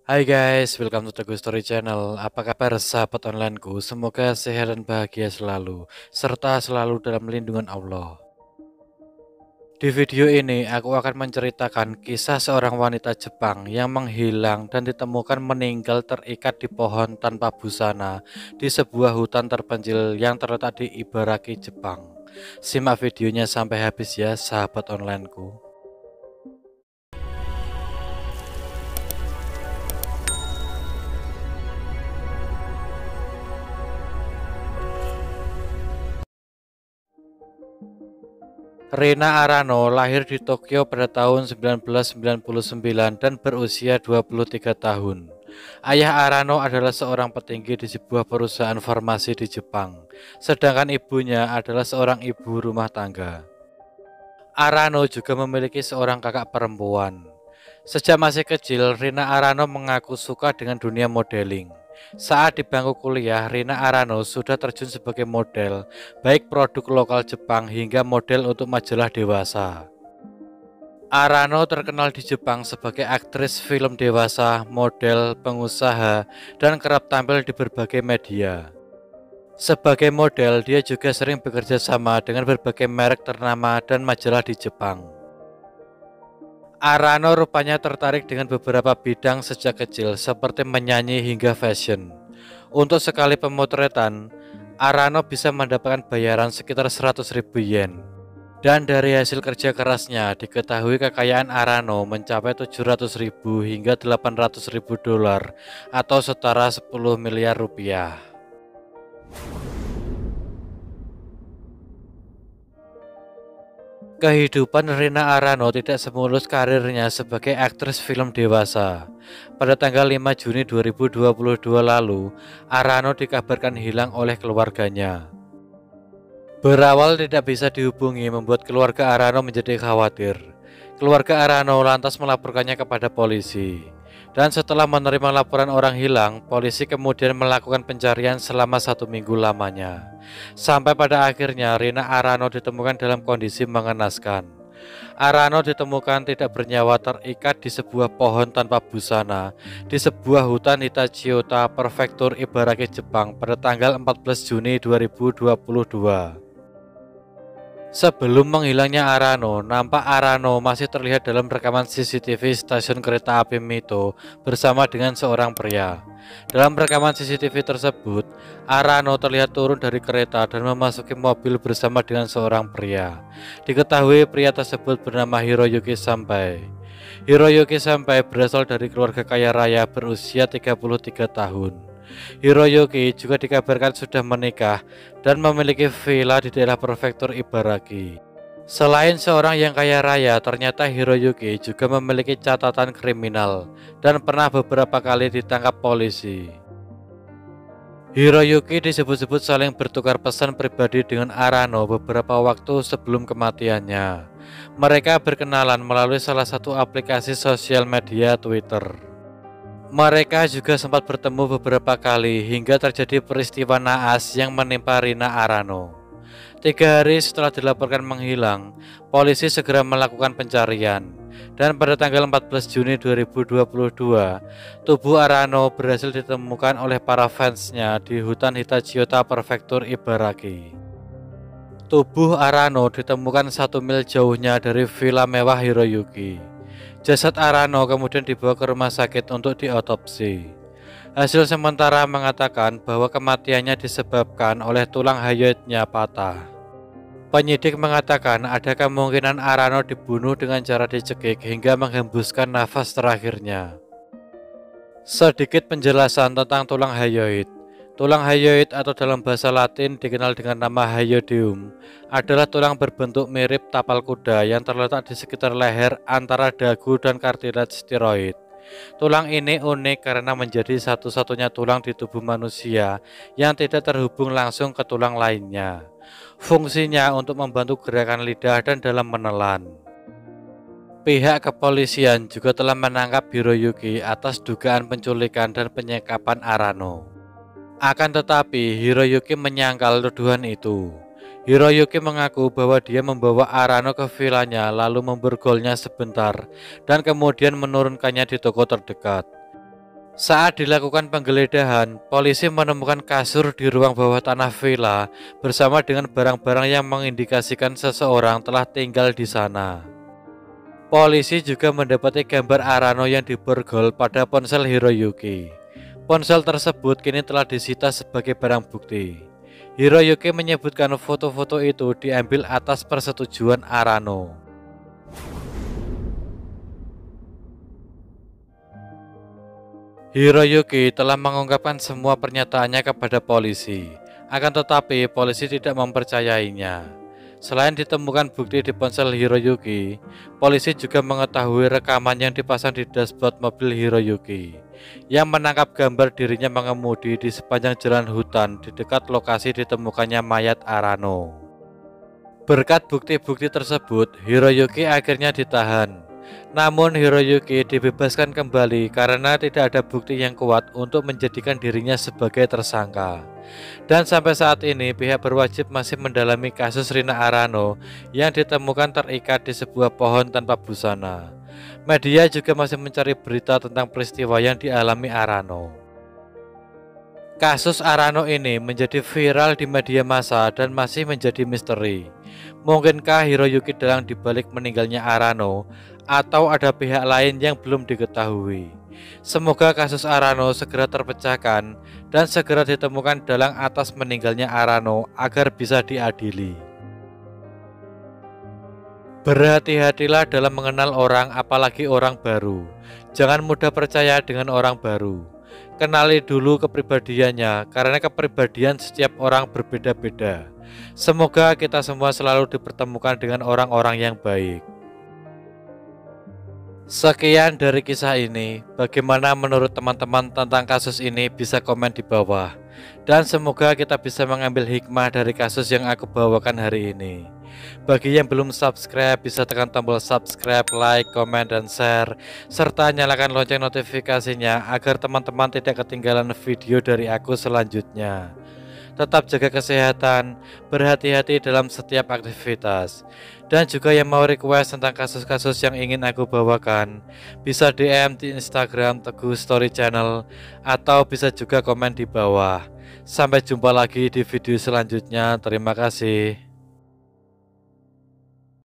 Hai guys, welcome to Teguh Story Channel. Apa kabar sahabat onlineku? Semoga sehat dan bahagia selalu, serta selalu dalam lindungan Allah. Di video ini, aku akan menceritakan kisah seorang wanita Jepang yang menghilang dan ditemukan meninggal terikat di pohon tanpa busana di sebuah hutan terpencil yang terletak di Ibaraki, Jepang. Simak videonya sampai habis ya sahabat onlineku. Rina Arano lahir di Tokyo pada tahun 1999 dan berusia 23 tahun. Ayah Arano adalah seorang petinggi di sebuah perusahaan farmasi di Jepang, sedangkan ibunya adalah seorang ibu rumah tangga. Arano juga memiliki seorang kakak perempuan. Sejak masih kecil, Rina Arano mengaku suka dengan dunia modeling. Saat di bangku kuliah, Rina Arano sudah terjun sebagai model, baik produk lokal Jepang hingga model untuk majalah dewasa. Arano terkenal di Jepang sebagai aktris film dewasa, model, pengusaha, dan kerap tampil di berbagai media. Sebagai model, dia juga sering bekerja sama dengan berbagai merek ternama dan majalah di Jepang. Arano rupanya tertarik dengan beberapa bidang sejak kecil seperti menyanyi hingga fashion. Untuk sekali pemotretan, Arano bisa mendapatkan bayaran sekitar 100.000 yen. Dan dari hasil kerja kerasnya, diketahui kekayaan Arano mencapai 700.000 hingga 800.000 dolar atau setara 10 miliar rupiah. Kehidupan Rina Arano tidak semulus karirnya sebagai aktris film dewasa. Pada tanggal 5 Juni 2022 lalu, Arano dikabarkan hilang oleh keluarganya. Berawal tidak bisa dihubungi membuat keluarga Arano menjadi khawatir. Keluarga Arano lantas melaporkannya kepada polisi. Dan setelah menerima laporan orang hilang, polisi kemudian melakukan pencarian selama 1 minggu lamanya. Sampai pada akhirnya Rina Arano ditemukan dalam kondisi mengenaskan. Arano ditemukan tidak bernyawa terikat di sebuah pohon tanpa busana di sebuah hutan Hitachiota, Prefektur Ibaraki, Jepang pada tanggal 14 Juni 2022. Sebelum menghilangnya Arano, nampak Arano masih terlihat dalam rekaman CCTV stasiun kereta api Mito bersama dengan seorang pria. Dalam rekaman CCTV tersebut, Arano terlihat turun dari kereta dan memasuki mobil bersama dengan seorang pria. Diketahui pria tersebut bernama Hiroyuki Sampai. Hiroyuki Sampai berasal dari keluarga kaya raya berusia 33 tahun. Hiroyuki juga dikabarkan sudah menikah dan memiliki villa di daerah prefektur Ibaraki. Selain seorang yang kaya raya, ternyata Hiroyuki juga memiliki catatan kriminal dan pernah beberapa kali ditangkap polisi. Hiroyuki disebut-sebut saling bertukar pesan pribadi dengan Arano beberapa waktu sebelum kematiannya. Mereka berkenalan melalui salah satu aplikasi sosial media Twitter. Mereka juga sempat bertemu beberapa kali hingga terjadi peristiwa naas yang menimpa Rina Arano. 3 hari setelah dilaporkan menghilang, polisi segera melakukan pencarian. Dan pada tanggal 14 Juni 2022, tubuh Arano berhasil ditemukan oleh para fansnya di hutan Hitachiota, Prefektur Ibaraki. Tubuh Arano ditemukan 1 mil jauhnya dari villa mewah Hiroyuki. Jasad Arano kemudian dibawa ke rumah sakit untuk diotopsi. Hasil sementara mengatakan bahwa kematiannya disebabkan oleh tulang hyoidnya patah. Penyidik mengatakan ada kemungkinan Arano dibunuh dengan cara dicekik hingga menghembuskan nafas terakhirnya. Sedikit penjelasan tentang tulang hyoid. Tulang hyoid atau dalam bahasa Latin dikenal dengan nama hyoidium adalah tulang berbentuk mirip tapal kuda yang terletak di sekitar leher antara dagu dan kartilage tiroid. Tulang ini unik karena menjadi satu-satunya tulang di tubuh manusia yang tidak terhubung langsung ke tulang lainnya. Fungsinya untuk membantu gerakan lidah dan dalam menelan. Pihak kepolisian juga telah menangkap Hiroyuki atas dugaan penculikan dan penyekapan Arano. Akan tetapi, Hiroyuki menyangkal tuduhan itu. Hiroyuki mengaku bahwa dia membawa Arano ke villanya lalu memborgolnya sebentar dan kemudian menurunkannya di toko terdekat. Saat dilakukan penggeledahan, polisi menemukan kasur di ruang bawah tanah villa bersama dengan barang-barang yang mengindikasikan seseorang telah tinggal di sana. Polisi juga mendapati gambar Arano yang diborgol pada ponsel Hiroyuki. Ponsel tersebut kini telah disita sebagai barang bukti. Hiroyuki menyebutkan foto-foto itu diambil atas persetujuan Arano. Hiroyuki telah mengungkapkan semua pernyataannya kepada polisi, akan tetapi polisi tidak mempercayainya. Selain ditemukan bukti di ponsel Hiroyuki, polisi juga mengetahui rekaman yang dipasang di dashboard mobil Hiroyuki, yang menangkap gambar dirinya mengemudi di sepanjang jalan hutan di dekat lokasi ditemukannya mayat Arano. Berkat bukti-bukti tersebut, Hiroyuki akhirnya ditahan. Namun Hiroyuki dibebaskan kembali karena tidak ada bukti yang kuat untuk menjadikan dirinya sebagai tersangka. Dan sampai saat ini pihak berwajib masih mendalami kasus Rina Arano yang ditemukan terikat di sebuah pohon tanpa busana. Media juga masih mencari berita tentang peristiwa yang dialami Arano. Kasus Arano ini menjadi viral di media massa dan masih menjadi misteri. Mungkinkah Hiroyuki dalang dibalik meninggalnya Arano, atau ada pihak lain yang belum diketahui? Semoga kasus Arano segera terpecahkan dan segera ditemukan dalang atas meninggalnya Arano agar bisa diadili. Berhati-hatilah dalam mengenal orang, apalagi orang baru. Jangan mudah percaya dengan orang baru. Kenali dulu kepribadiannya, karena kepribadian setiap orang berbeda-beda. Semoga kita semua selalu dipertemukan dengan orang-orang yang baik. Sekian dari kisah ini. Bagaimana menurut teman-teman tentang kasus ini? Bisa komen di bawah. Dan semoga kita bisa mengambil hikmah dari kasus yang aku bawakan hari ini. Bagi yang belum subscribe, bisa tekan tombol subscribe, like, komen, dan share, serta nyalakan lonceng notifikasinya agar teman-teman tidak ketinggalan video dari aku selanjutnya. Tetap jaga kesehatan, berhati-hati dalam setiap aktivitas. Dan juga yang mau request tentang kasus-kasus yang ingin aku bawakan, bisa DM di Instagram Teguh Story Channel, atau bisa juga komen di bawah. Sampai jumpa lagi di video selanjutnya. Terima kasih.